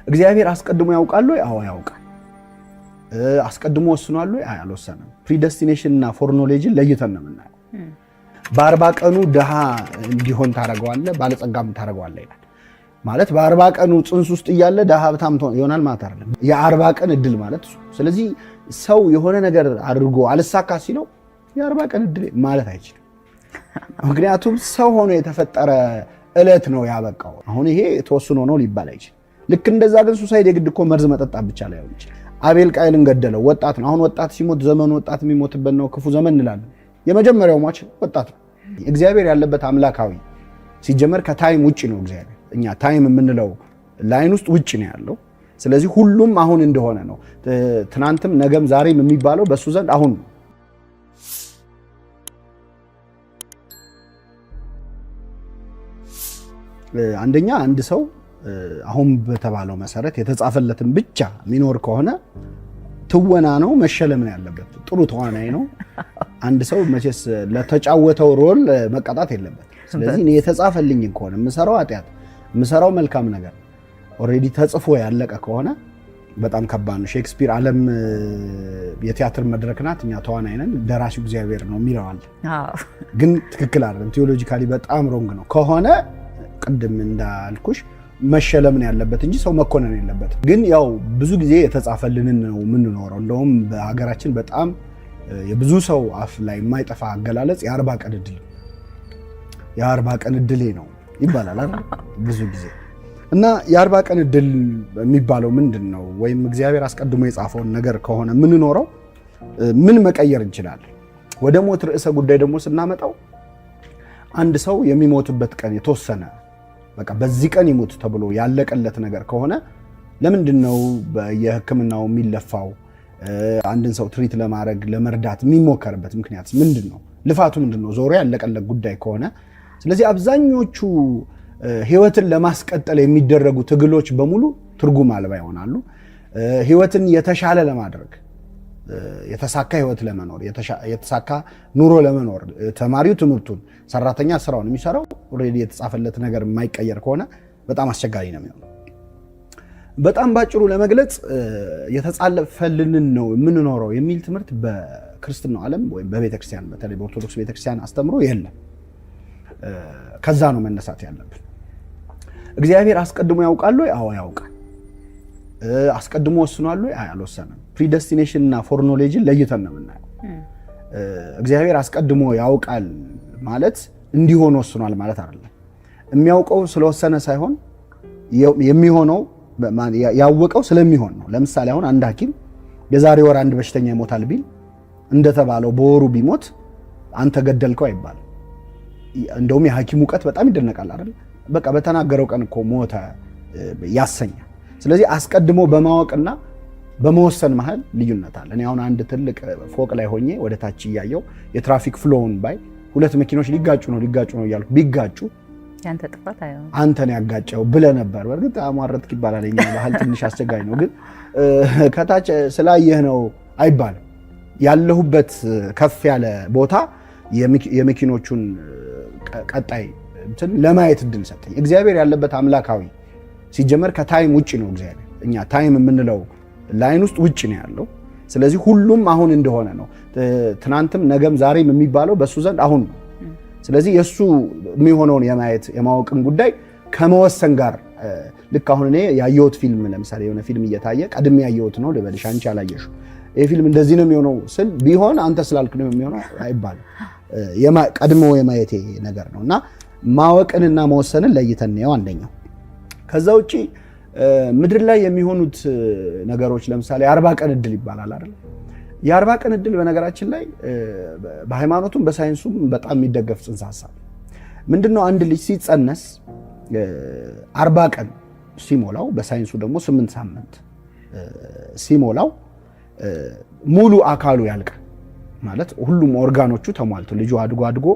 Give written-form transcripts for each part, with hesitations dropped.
እግዚአብሔር አስቀድሞ ያውቃል ወይ? አዎ ያውቃል። አስቀድሞ ወስኗል ወይ? አልወሰነም። ፕሪደስቲኔሽን እና ፎርኖሌጅን ለይተን ነው የምናየው። በ40 ቀኑ ድሃ እንዲሆን ታረጋዋለህ፣ ባለጸጋም ታረጋዋለህ ይላል። ማለት በ40 ቀኑ ጽንስ ውስጥ እያለ ድሃ ሀብታም ይሆናል ማለት አይደለም። የ40 ቀን እድል ማለት እሱ። ስለዚህ ሰው የሆነ ነገር አድርጎ አልሳካ ሲለው የ40 ቀን እድል ማለት አይችልም። ምክንያቱም ሰው ሆኖ የተፈጠረ እለት ነው ያበቃው። አሁን ይሄ ተወስኖ ነው ሊባል አይችልም። ልክ እንደዛ ግን ሱሳይድ የግድ እኮ መርዝ መጠጣት ብቻ ላይሆን ይችላል። አቤል ቃየልን ገደለው፣ ወጣት ነው። አሁን ወጣት ሲሞት ዘመኑ ወጣት የሚሞትበት ነው፣ ክፉ ዘመን እንላለን። የመጀመሪያው ሟች ወጣት ነው። እግዚአብሔር ያለበት አምላካዊ ሲጀመር ከታይም ውጪ ነው። እግዚአብሔር እኛ ታይም የምንለው ላይን ውስጥ ውጪ ነው ያለው። ስለዚህ ሁሉም አሁን እንደሆነ ነው። ትናንትም ነገም ዛሬም የሚባለው በሱ ዘንድ አሁን ነው። አንደኛ አንድ ሰው አሁን በተባለው መሰረት የተጻፈለትን ብቻ የሚኖር ከሆነ ትወና ነው መሸለም ነው ያለበት። ጥሩ ተዋናይ ነው። አንድ ሰው መቼስ ለተጫወተው ሮል መቀጣት የለበት። ስለዚህ እኔ የተጻፈልኝ ከሆነ የምሰራው ኃጢአት የምሰራው መልካም ነገር ኦልሬዲ ተጽፎ ያለቀ ከሆነ በጣም ከባድ ነው። ሼክስፒር ዓለም የቲያትር መድረክ ናት፣ እኛ ተዋናይ ነን፣ ደራሲው እግዚአብሔር ነው የሚለዋል። ግን ትክክል አይደለም። ቲዮሎጂካሊ በጣም ሮንግ ነው። ከሆነ ቅድም እንዳልኩሽ መሸለም ነው ያለበት እንጂ ሰው መኮነን የለበት። ግን ያው ብዙ ጊዜ የተጻፈልንን ነው የምንኖረው። እንደውም በሀገራችን በጣም የብዙ ሰው አፍ ላይ የማይጠፋ አገላለጽ የ40 ቀን እድል የ40 ቀን እድሌ ነው ይባላል አይደል? ብዙ ጊዜ እና የ40 ቀን እድል የሚባለው ምንድን ነው? ወይም እግዚአብሔር አስቀድሞ የጻፈውን ነገር ከሆነ የምንኖረው ምን መቀየር እንችላለን? ወደ ሞት ርዕሰ ጉዳይ ደግሞ ስናመጣው አንድ ሰው የሚሞትበት ቀን የተወሰነ በቃ በዚህ ቀን ይሞት ተብሎ ያለቀለት ነገር ከሆነ ለምንድን ነው በየሕክምናው የሚለፋው? አንድን ሰው ትሪት ለማድረግ ለመርዳት የሚሞከርበት ምክንያት ምንድን ነው? ልፋቱ ምንድን ነው? ዞሮ ያለቀለት ጉዳይ ከሆነ ስለዚህ አብዛኞቹ ህይወትን ለማስቀጠል የሚደረጉ ትግሎች በሙሉ ትርጉም አልባ ይሆናሉ። ህይወትን የተሻለ ለማድረግ የተሳካ ህይወት ለመኖር የተሳካ ኑሮ ለመኖር ተማሪው ትምህርቱን፣ ሰራተኛ ስራውን የሚሰራው ኦልሬዲ የተጻፈለት ነገር የማይቀየር ከሆነ በጣም አስቸጋሪ ነው የሚሆነው። በጣም ባጭሩ ለመግለጽ የተጻፈልንን ነው የምንኖረው የሚል ትምህርት በክርስትናው ዓለም ወይም በቤተክርስቲያን በተለይ በኦርቶዶክስ ቤተክርስቲያን አስተምሮ የለም። ከዛ ነው መነሳት ያለብን። እግዚአብሔር አስቀድሞ ያውቃል ወይ? አዎ ያውቃል። አስቀድሞ ወስኗል ወይ? አልወሰነም። ፕሪደስቲኔሽን እና ፎርኖሌጅን ለይተን ነው የምናየው። እግዚአብሔር አስቀድሞ ያውቃል ማለት እንዲሆን ወስኗል ማለት አይደለም። የሚያውቀው ስለወሰነ ሳይሆን የሚሆነው ያወቀው ስለሚሆን ነው። ለምሳሌ አሁን አንድ ሐኪም የዛሬ ወር አንድ በሽተኛ ይሞታል ቢል እንደተባለው በወሩ ቢሞት አንተ ገደልከው አይባልም። እንደውም የሐኪሙ እውቀት በጣም ይደነቃል አይደል? በቃ በተናገረው ቀን እኮ ሞተ ያሰኛል። ስለዚህ አስቀድሞ በማወቅና በመወሰን መሃል ልዩነት አለ። እኔ አሁን አንድ ትልቅ ፎቅ ላይ ሆኜ ወደ ታች እያየው የትራፊክ ፍሎውን ባይ ሁለት መኪኖች ሊጋጩ ነው እያልኩ ቢጋጩ ያንተ ጥፋት አይሆን አንተን ያጋጨው ብለህ ነበር። በእርግጥ አሟረትክ ይባላል። የኛ ባህል ትንሽ አስቸጋሪ ነው። ግን ከታች ስላየህ ነው አይባልም። ያለሁበት ከፍ ያለ ቦታ የመኪኖቹን ቀጣይ እንትን ለማየት እድል ሰጠኝ። እግዚአብሔር ያለበት አምላካዊ ሲጀመር ከታይም ውጪ ነው። እግዚአብሔር እኛ ታይም የምንለው ላይን ውስጥ ውጪ ነው ያለው። ስለዚህ ሁሉም አሁን እንደሆነ ነው። ትናንትም ነገም ዛሬም የሚባለው በሱ ዘንድ አሁን ነው። ስለዚህ የሱ የሚሆነውን የማየት የማወቅን ጉዳይ ከመወሰን ጋር ልክ አሁን እኔ ያየሁት ፊልም ለምሳሌ የሆነ ፊልም እየታየ ቀድሜ ያየሁት ነው ልበልሽ፣ አንቺ አላየሽው። ይሄ ፊልም እንደዚህ ነው የሚሆነው ስል ቢሆን አንተ ስላልክ ነው የሚሆነው አይባልም። ቀድሞ የማየቴ ነገር ነውና ማወቅንና መወሰንን ለይተን ነው አንደኛው። ከዛ ውጪ ምድር ላይ የሚሆኑት ነገሮች ለምሳሌ 40 ቀን እድል ይባላል አይደል? የ40 ቀን እድል በነገራችን ላይ በሃይማኖቱም በሳይንሱም በጣም የሚደገፍ ጽንሰ ሐሳብ ምንድነው? አንድ ልጅ ሲጸነስ 40 ቀን ሲሞላው በሳይንሱ ደግሞ 8 ሳምንት ሲሞላው ሙሉ አካሉ ያልቃል ማለት ሁሉም ኦርጋኖቹ ተሟልቶ ልጁ አድጎ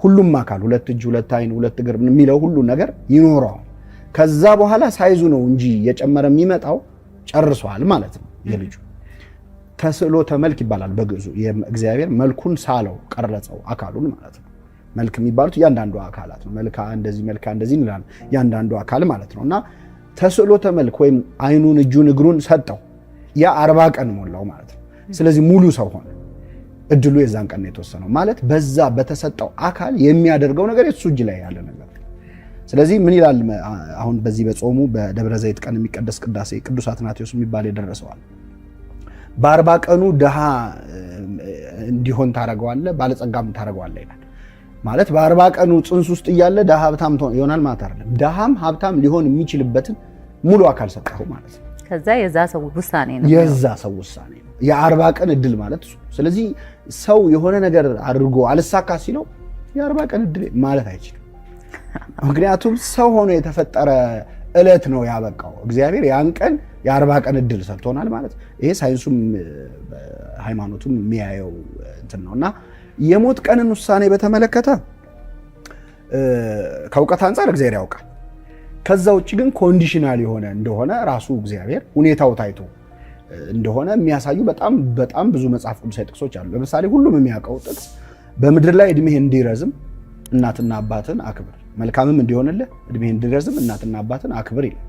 ሁሉም አካል ሁለት እጅ፣ ሁለት አይን፣ ሁለት እግር የሚለው ሁሉ ነገር ይኖረዋል። ከዛ በኋላ ሳይዙ ነው እንጂ የጨመረ የሚመጣው ጨርሷል ማለት ነው። የልጁ ተስዕሎተ መልክ ይባላል በግዕዙ። እግዚአብሔር መልኩን ሳለው ቀረጸው አካሉን ማለት ነው። መልክ የሚባሉት እያንዳንዱ አካላት ነው። መልካ እንደዚህ እንላለን፣ እያንዳንዱ አካል ማለት ነው። እና ተስዕሎተ መልክ ወይም አይኑን እጁን እግሩን ሰጠው። ያ 40 ቀን ሞላው ማለት ነው። ስለዚህ ሙሉ ሰው ሆነ። እድሉ የዛን ቀን ነው የተወሰነው ማለት በዛ በተሰጠው አካል የሚያደርገው ነገር የሱ እጅ ላይ ያለ ነገር። ስለዚህ ምን ይላል አሁን በዚህ በጾሙ በደብረ ዘይት ቀን የሚቀደስ ቅዳሴ ቅዱስ አትናቴዎስ የሚባል የደረሰዋል። በ40 ቀኑ ድሃ እንዲሆን ታረገዋለህ፣ ባለጸጋም ታረገዋለህ ይላል። ማለት በ40 ቀኑ ጽንስ ውስጥ እያለ ድሃ ሀብታም ይሆናል ማለት አይደለም። ድሃም ሀብታም ሊሆን የሚችልበትን ሙሉ አካል ሰጠው ማለት ነው። ከዛ የዛ ሰው ውሳኔ ነው። የዛ ሰው ውሳኔ ነው የ40 ቀን እድል ማለት እሱ። ስለዚህ ሰው የሆነ ነገር አድርጎ አልሳካ ሲለው የ40 ቀን እድል ማለት አይችልም። ምክንያቱም ሰው ሆኖ የተፈጠረ እለት ነው ያበቃው። እግዚአብሔር ያን ቀን የ40 ቀን እድል ሰጥቶናል ማለት ይሄ ሳይንሱም ሃይማኖቱም የሚያየው እንትን ነውና የሞት ቀንን ውሳኔ በተመለከተ ከእውቀት አንፃር እግዚአብሔር ያውቃል። ከዛ ውጭ ግን ኮንዲሽናል የሆነ እንደሆነ ራሱ እግዚአብሔር ሁኔታው ታይቶ እንደሆነ የሚያሳዩ በጣም ብዙ መጽሐፍ ቅዱሳዊ ጥቅሶች አሉ። ለምሳሌ ሁሉም የሚያውቀው ጥቅስ በምድር ላይ እድሜህ እንዲረዝም እናትና አባትን አክብር፣ መልካምም እንዲሆንልህ እድሜህ እንዲረዝም እናትና አባትን አክብር ይላል።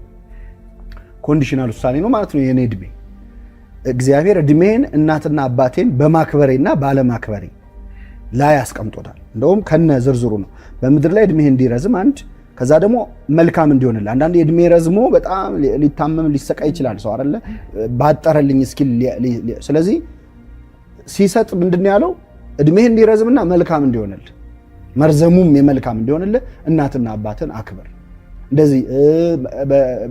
ኮንዲሽናል ውሳኔ ነው ማለት ነው። የኔ እድሜ እግዚአብሔር እድሜን እናትና አባቴን በማክበሬና ባለማክበሬ ላይ ያስቀምጦታል። እንደውም ከነ ዝርዝሩ ነው። በምድር ላይ እድሜህ እንዲረዝም አንድ፣ ከዛ ደግሞ መልካም እንዲሆንልህ። አንዳንዴ እድሜ ረዝሞ በጣም ሊታመም ሊሰቃይ ይችላል ሰው አይደለ ባጠረልኝ እስኪል። ስለዚህ ሲሰጥ ምንድነው ያለው? እድሜህ እንዲረዝምና መልካም እንዲሆንልህ፣ መርዘሙም የመልካም እንዲሆንልህ እናትና አባትን አክብር። እንደዚህ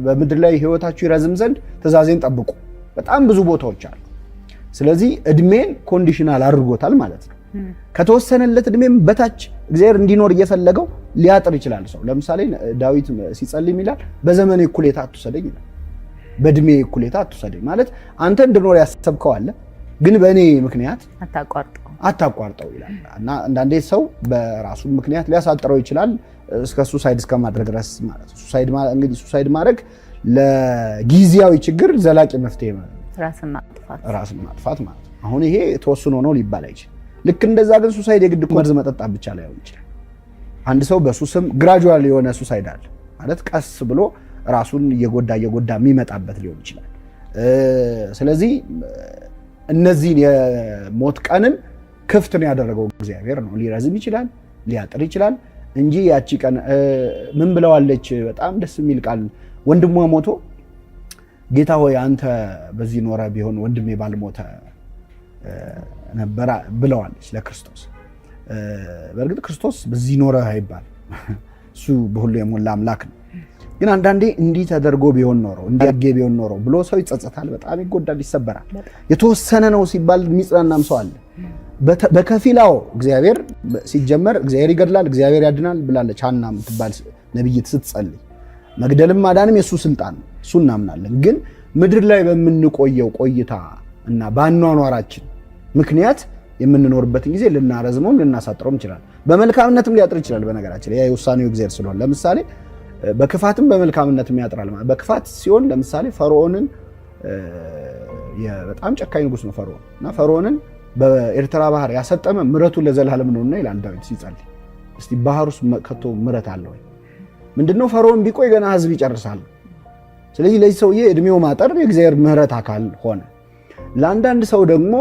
በምድር ላይ ህይወታችሁ ይረዝም ዘንድ ትእዛዜን ጠብቁ። በጣም ብዙ ቦታዎች አሉ። ስለዚህ እድሜን ኮንዲሽናል አድርጎታል ማለት ነው። ከተወሰነለት እድሜም በታች እግዚአብሔር እንዲኖር እየፈለገው ሊያጥር ይችላል ሰው። ለምሳሌ ዳዊት ሲጸልይ ይላል በዘመኔ እኩሌታ አትውሰደኝ ይላል። በእድሜ እኩሌታ አትውሰደኝ ማለት አንተ እንድኖር ያሰብከው አለ፣ ግን በእኔ ምክንያት አታቋርጠው ይላል። እና አንዳንዴ ሰው በራሱ ምክንያት ሊያሳጥረው ይችላል እስከ ሱሳይድ እስከማድረግ ድረስ ማለት ነው። ሱሳይድ ማድረግ ለጊዜያዊ ችግር ዘላቂ መፍትሄ ነው፣ ራስን ማጥፋት ማለት ነው። አሁን ይሄ ተወስኖ ነው ሊባል አይችልም። ልክ እንደዛ ግን ሱሳይድ የግድ መርዝ መጠጣት ብቻ ላይሆን ይችላል። አንድ ሰው በሱስም ግራጁዋል የሆነ ሱሳይድ አለ ማለት ቀስ ብሎ ራሱን እየጎዳ የሚመጣበት ሊሆን ይችላል። ስለዚህ እነዚህን የሞት ቀንን ክፍት ነው ያደረገው እግዚአብሔር ነው። ሊረዝም ይችላል፣ ሊያጥር ይችላል እንጂ ያቺ ቀን ምን ብለዋለች? በጣም ደስ የሚል ቃል ወንድሟ ሞቶ ጌታ ሆይ አንተ በዚህ ኖረ ቢሆን ወንድሜ ባልሞተ ነበረ ብለዋለች ለክርስቶስ። በእርግጥ ክርስቶስ በዚህ ኖረ አይባል፣ እሱ በሁሉ የሞላ አምላክ ነው። ግን አንዳንዴ እንዲህ ተደርጎ ቢሆን ኖሮ እንዲያርጌ ቢሆን ኖሮ ብሎ ሰው ይጸጸታል፣ በጣም ይጎዳል፣ ይሰበራል። የተወሰነ ነው ሲባል የሚጽናናም ሰው አለ። በከፊላው እግዚአብሔር ሲጀመር እግዚአብሔር ይገድላል እግዚአብሔር ያድናል ብላለች ሐና የምትባል ነብይት ስትጸልይ። መግደልም ማዳንም የሱ ስልጣን ነው፣ እሱ እናምናለን። ግን ምድር ላይ በምንቆየው ቆይታ እና ባኗኗራችን ምክንያት የምንኖርበትን ጊዜ ልናረዝመው ልናሳጥረው እንችላለን። በመልካምነትም ሊያጥር ይችላል። በነገራችን ላይ የውሳኔው እግዚአብሔር ስለሆነ ለምሳሌ በክፋትም በመልካምነትም ያጥራል። በክፋት ሲሆን ለምሳሌ ፈርዖንን በጣም ጨካኝ ንጉስ ነው ፈርዖን እና ፈርዖንን በኤርትራ ባህር ያሰጠመ ምሕረቱ ለዘላለም ነውና ይላል ዳዊት ሲጸልይ። እስቲ ባህር ውስጥ ከቶ ምሕረት አለ ወይ? ምንድነው ፈርዖን ቢቆይ ገና ህዝብ ይጨርሳል። ስለዚህ ለዚህ ሰውዬ እድሜው ማጠር የእግዚአብሔር ምሕረት አካል ሆነ። ለአንዳንድ ሰው ደግሞ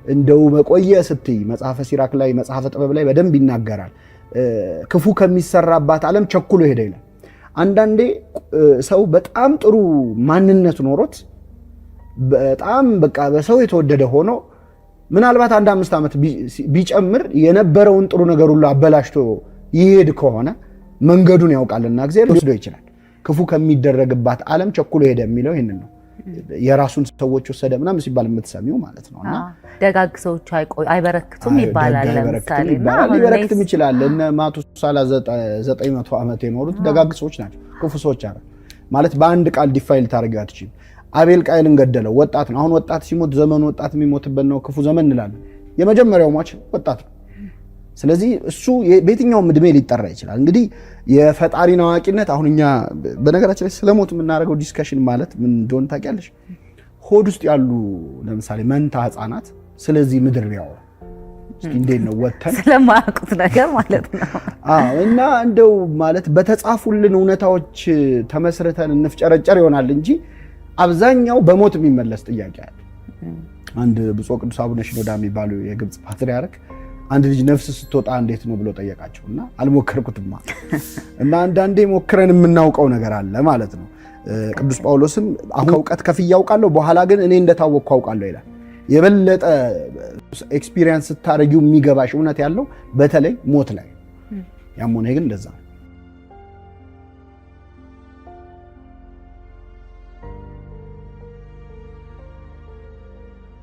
እንደው መቆየ ስትይ መጽሐፈ ሲራክ ላይ መጽሐፈ ጥበብ ላይ በደንብ ይናገራል። ክፉ ከሚሰራባት ዓለም ቸኩሎ ሄደ ይላል። አንዳንዴ ሰው በጣም ጥሩ ማንነት ኖሮት በጣም በቃ በሰው የተወደደ ሆኖ ምናልባት 1-5 ዓመት ቢጨምር የነበረውን ጥሩ ነገር ሁሉ አበላሽቶ ይሄድ ከሆነ መንገዱን ያውቃልና እግዚአብሔር ወስዶ ይችላል። ክፉ ከሚደረግባት ዓለም ቸኩሎ ሄደ የሚለው ይሄንን ነው። የራሱን ሰዎች ወሰደ ምናምን ሲባል የምትሰሚው ማለት ነውና ደጋግ ሰዎች አይበረክቱም ይባላል። ለምሳሌ ሊበረክትም ይችላል። እነ ማቱሳላ 900 ዓመት የኖሩት ደጋግ ሰዎች ናቸው። ክፉ ሰዎች አረ ማለት በአንድ ቃል ዲፋይል ታደርጊው አትችልም። አቤል ቃየልን ገደለው፣ ወጣት ነው። አሁን ወጣት ሲሞት ዘመኑ ወጣት የሚሞትበት ነው፣ ክፉ ዘመን እንላለን። የመጀመሪያው ሟች ወጣት ነው። ስለዚህ እሱ በየትኛውም እድሜ ሊጠራ ይችላል። እንግዲህ የፈጣሪን አዋቂነት አሁን እኛ በነገራችን ላይ ስለሞት የምናደርገው ዲስከሽን ማለት ምን እንደሆነ ታውቂያለሽ? ሆድ ውስጥ ያሉ ለምሳሌ መንታ ህፃናት ስለዚህ ምድር ቢያወሩ እስቲ እንዴት ነው ወተን ስለማያውቁት ነገር ማለት ነው። እና እንደው ማለት በተጻፉልን እውነታዎች ተመስርተን እንፍጨረጨር ይሆናል እንጂ አብዛኛው በሞት የሚመለስ ጥያቄ አለ። አንድ ብፁዕ ቅዱስ አቡነ ሽኖዳ የሚባሉ የግብጽ ፓትርያርክ አንድ ልጅ ነፍስ ስትወጣ እንዴት ነው ብሎ ጠየቃቸውና አልሞከርኩትማ እና አንዳንዴ ሞክረን የምናውቀው ነገር አለ ማለት ነው። ቅዱስ ጳውሎስም አሁን እውቀት ከፍዬ አውቃለሁ በኋላ ግን እኔ እንደታወቅኩ አውቃለሁ ይላል። የበለጠ ኤክስፒሪየንስ ስታረጊው የሚገባሽ እውነት ያለው በተለይ ሞት ላይ ያም ሆነ ግን እንደዛ